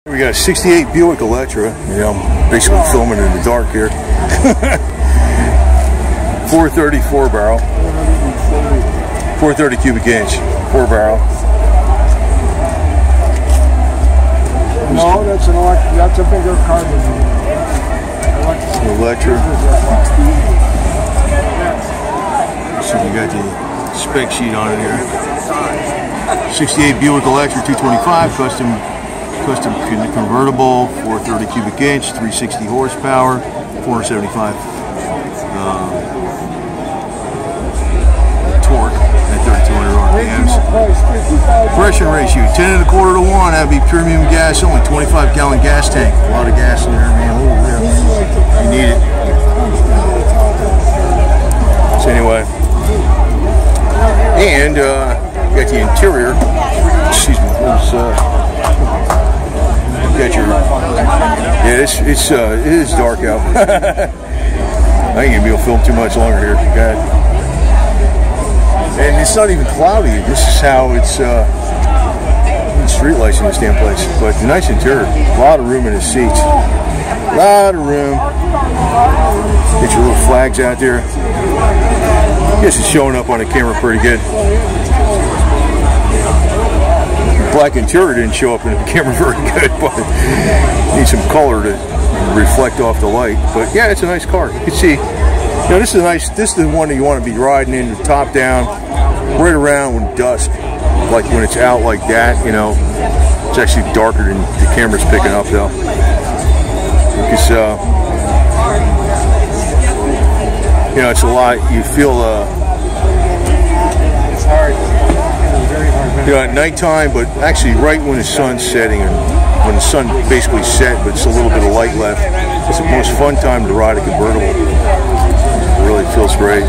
We got a 68 Buick Electra. Yeah, I'm basically filming in the dark here. 430 4-barrel. 430 cubic inch, 4-barrel. No, that's an Electra. That's a bigger car than the Electra. So we got the spec sheet on it here. 68 Buick Electra 225 custom convertible, 430 cubic inch, 360 horsepower, 475 torque at 3,200 RPMs. Compression ratio 10 1/4 to 1. That'd be premium gas only. 25-gallon gas tank. A lot of gas in there, man. Oh, yeah. You need it. So anyway, and got the interior. Excuse me. Got your, yeah, it is dark out. I ain't gonna be able to film too much longer here. God. And it's not even cloudy. This is how it's street lights in this damn place. But the nice interior, a lot of room in the seats, a lot of room. Get your little flags out there. I guess it's showing up on the camera pretty good. Black interior didn't show up in the camera very good, but need some color to reflect off the light. But yeah, it's a nice car. You can see, you know, this is nice. This is the one that you want to be riding in, the top down, right around when dusk, like when it's out like that. You know, it's actually darker than the camera's picking up though, because you know, it's a lot. You feel it's hard. you know, at nighttime, but actually right when the sun's setting, and when the sun basically set, but it's a little bit of light left, it's the most fun time to ride a convertible. It really feels great.